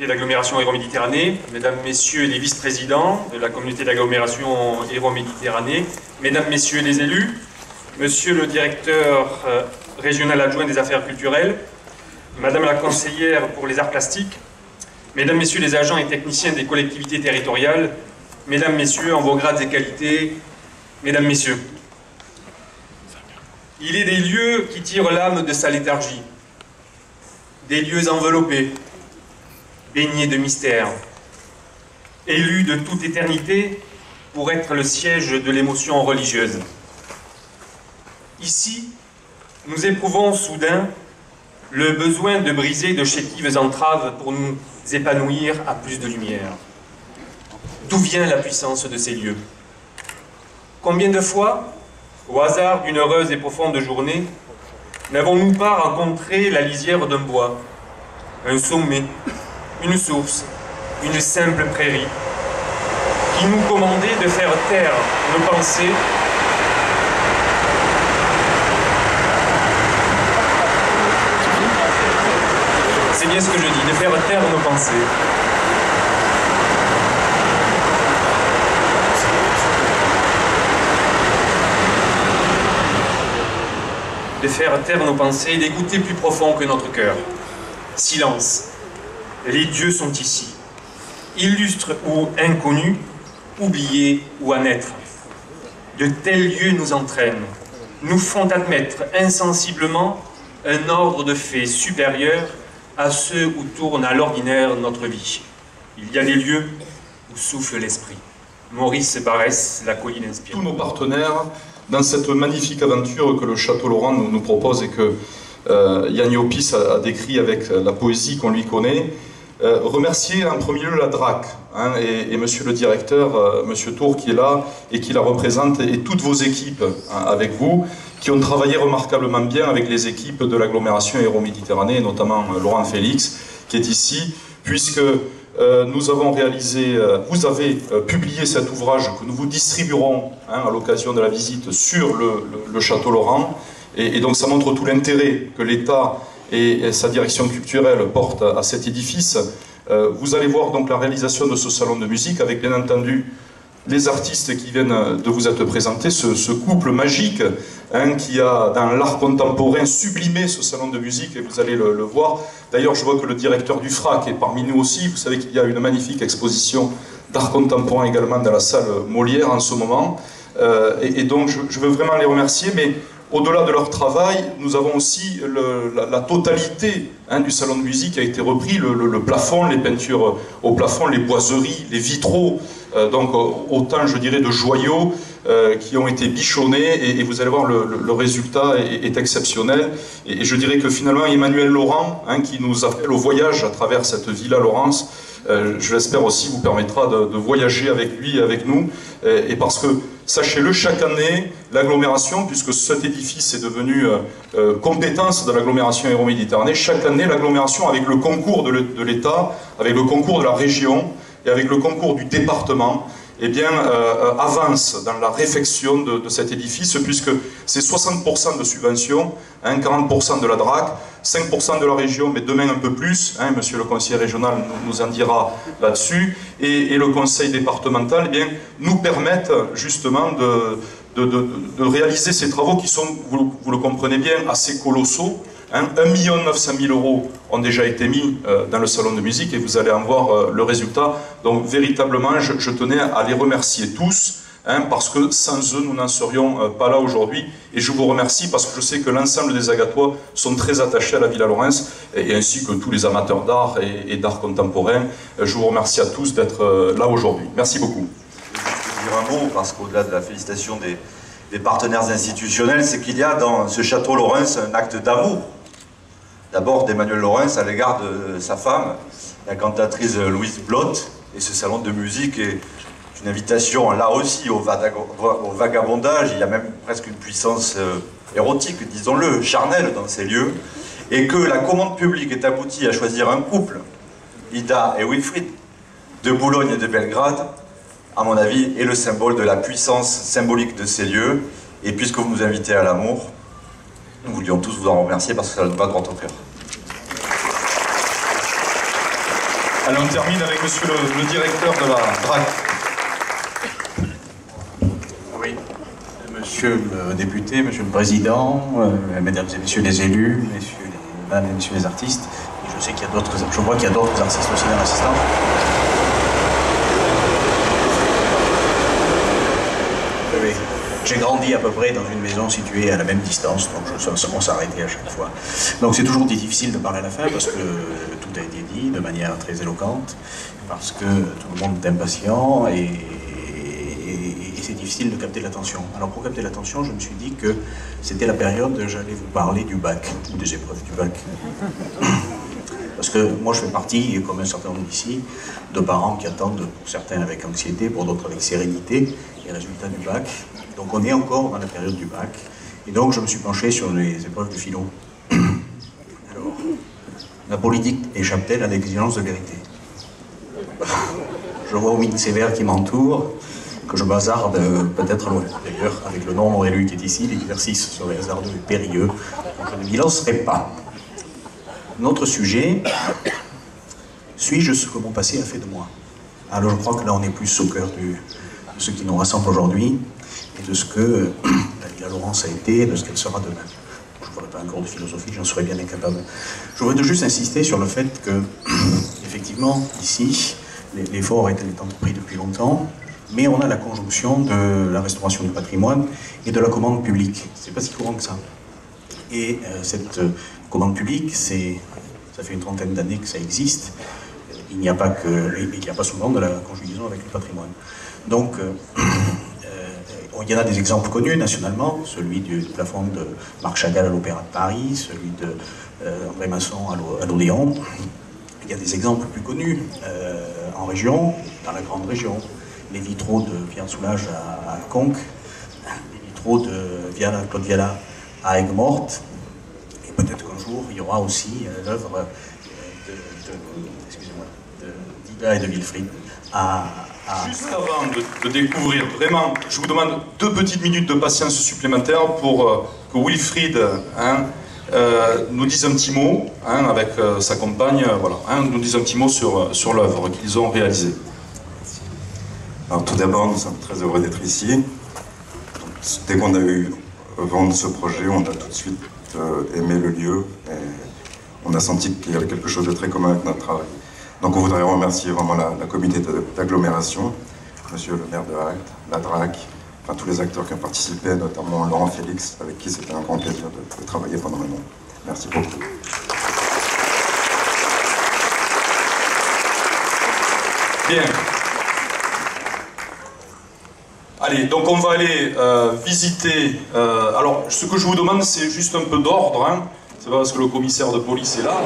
d'agglomération Hérault-Méditerranée, mesdames, messieurs les vice-présidents de la communauté d'agglomération Hérault-Méditerranée, mesdames, messieurs les élus, monsieur le directeur régional adjoint des affaires culturelles, madame la conseillère pour les arts plastiques, mesdames, messieurs les agents et techniciens des collectivités territoriales, mesdames, messieurs, en vos grades et qualités, mesdames, messieurs. Il est des lieux qui tirent l'âme de sa léthargie, des lieux enveloppés, baignés de mystère, élus de toute éternité pour être le siège de l'émotion religieuse. Ici, nous éprouvons soudain le besoin de briser de chétives entraves pour nous épanouir à plus de lumière. D'où vient la puissance de ces lieux? Combien de fois, au hasard d'une heureuse et profonde journée, n'avons-nous pas rencontré la lisière d'un bois, un sommet, une source, une simple prairie, qui nous commandait de faire taire nos pensées C'est bien ce que je dis, de faire taire nos pensées. De faire taire nos pensées et d'écouter plus profond que notre cœur. Silence. Les dieux sont ici, illustres ou inconnus, oubliés ou à naître. De tels lieux nous entraînent, nous font admettre insensiblement un ordre de faits supérieur à ceux où tourne à l'ordinaire notre vie. Il y a des lieux où souffle l'esprit. Maurice Barrès, La Colline inspire. Tous nos partenaires dans cette magnifique aventure que le Château Laurent nous propose et que Yann Yopis a décrit avec la poésie qu'on lui connaît. Remercier en premier lieu la DRAC et monsieur le directeur, monsieur Tour qui est là et qui la représente et toutes vos équipes avec vous qui ont travaillé remarquablement bien avec les équipes de l'agglomération Hérault-Méditerranée, notamment Laurent Félix qui est ici, puisque nous avons réalisé, vous avez publié cet ouvrage que nous vous distribuerons à l'occasion de la visite sur le Château Laurent et donc ça montre tout l'intérêt que l'État et sa direction culturelle porte à cet édifice. Vous allez voir donc la réalisation de ce salon de musique avec bien entendu les artistes qui viennent de vous être présentés, ce couple magique qui a dans l'art contemporain sublimé ce salon de musique et vous allez le voir. D'ailleurs je vois que le directeur du FRAC est parmi nous aussi, vous savez qu'il y a une magnifique exposition d'art contemporain également dans la salle Molière en ce moment. Et donc je veux vraiment les remercier, mais au-delà de leur travail, nous avons aussi la totalité du salon de musique qui a été repris, le plafond, les peintures au plafond, les boiseries, les vitraux, donc autant je dirais de joyaux qui ont été bichonnés et vous allez voir le résultat est exceptionnel et je dirais que finalement Emmanuel Laurent qui nous appelle au voyage à travers cette Villa Laurence, je l'espère aussi vous permettra de voyager avec lui et avec nous et parce que sachez-le, chaque année, l'agglomération, puisque cet édifice est devenu compétence de l'agglomération Hérault-Méditerranée, chaque année, l'agglomération, avec le concours de l'État, avec le concours de la région et avec le concours du département, eh bien, avance dans la réfection de cet édifice, puisque c'est 60% de subventions, 40% de la DRAC, 5% de la région, mais demain un peu plus, monsieur le conseiller régional nous en dira là-dessus, et le conseil départemental, eh bien, nous permettent justement de réaliser ces travaux qui sont, vous le comprenez bien, assez colossaux. 1 900 000 € ont déjà été mis dans le salon de musique et vous allez en voir le résultat. Donc véritablement, je tenais à les remercier tous, parce que sans eux, nous n'en serions pas là aujourd'hui. Et je vous remercie parce que je sais que l'ensemble des Agatois sont très attachés à la Villa Laurence, et ainsi que tous les amateurs d'art et d'art contemporain. Je vous remercie à tous d'être là aujourd'hui. Merci beaucoup. Je vais dire un mot, parce qu'au-delà de la félicitation des partenaires institutionnels, c'est qu'il y a dans ce Château Laurence un acte d'amour. D'abord d'Emmanuel Laurens à l'égard de sa femme, la cantatrice Louise Blotte, et ce salon de musique est une invitation là aussi au vagabondage. Il y a même presque une puissance érotique, disons-le, charnelle dans ces lieux, et que la commande publique est aboutie à choisir un couple, Ida et Wilfried, de Boulogne et de Belgrade, à mon avis, est le symbole de la puissance symbolique de ces lieux, et puisque vous nous invitez à l'amour, nous voulions tous vous en remercier parce que ça nous va droit au cœur. Allez, on termine avec monsieur le directeur de la DRAC. Oui, monsieur le député, monsieur le président, mesdames et messieurs les élus, mesdames et messieurs les artistes, et je sais qu'il y a d'autres, je vois qu'il y a d'autres artistes aussi dans l'assistance. Oui, j'ai grandi à peu près dans une maison située à la même distance, donc on s'arrêtait à chaque fois. Donc c'est toujours difficile de parler à la fin parce que tout a été dit de manière très éloquente, parce que tout le monde est impatient et c'est difficile de capter l'attention. Alors pour capter l'attention, je me suis dit que c'était la période où j'allais vous parler du bac, ou des épreuves du bac. Parce que moi je fais partie, comme un certain nombre d'ici, de parents qui attendent, pour certains avec anxiété, pour d'autres avec sérénité, les résultats du bac. Donc on est encore dans la période du bac. Et donc je me suis penché sur les épreuves de philo. Alors, la politique échappe-t-elle à l'exigence de vérité? Je vois aux mines sévères qui m'entourent que je bazarde peut-être loin. D'ailleurs, avec le nombre élu qui est ici, l'exercice serait hasardeux et périlleux, donc je ne m'y lancerai pas. Notre sujet, suis-je ce que mon passé a fait de moi? Alors je crois que là on est plus au cœur de ce qui nous rassemble aujourd'hui et de ce que la Villa Laurence a été et de ce qu'elle sera demain. Je ne ferai pas un cours de philosophie, j'en serais bien incapable. Je voudrais juste insister sur le fait que, effectivement, ici, l'effort a été entrepris depuis longtemps, mais on a la conjonction de la restauration du patrimoine et de la commande publique. C'est pas si courant que ça. Et cette commande publique, ça fait une trentaine d'années que ça existe. Il n'y a pas souvent de la conjugaison avec le patrimoine. Donc, il y en a des exemples connus nationalement, celui du plafond de Marc Chagall à l'Opéra de Paris, celui de André Masson à l'Odéon. Il y a des exemples plus connus en région, dans la grande région. Les vitraux de Pierre Soulages à Conques, les vitraux de Claude Viala à Aigues-Mortes, et peut-être qu'un jour il y aura aussi l'œuvre d'Ida et de Wilfried à... Juste avant de découvrir vraiment, je vous demande 2 petites minutes de patience supplémentaire pour que Wilfried nous dise un petit mot avec sa compagne, voilà, nous dise un petit mot sur l'œuvre qu'ils ont réalisée. Alors tout d'abord, nous sommes très heureux d'être ici. Dès qu'on a eu vent de ce projet, on a tout de suite aimé le lieu et on a senti qu'il y avait quelque chose de très commun avec notre travail. Donc on voudrait remercier vraiment la communauté d'agglomération, monsieur le maire de Halte, la DRAC, enfin tous les acteurs qui ont participé, notamment Laurent Félix, avec qui c'était un grand plaisir de travailler pendant un an. Merci beaucoup. Bien. Allez, donc on va aller visiter... alors, ce que je vous demande, c'est juste un peu d'ordre, c'est pas parce que le commissaire de police est là.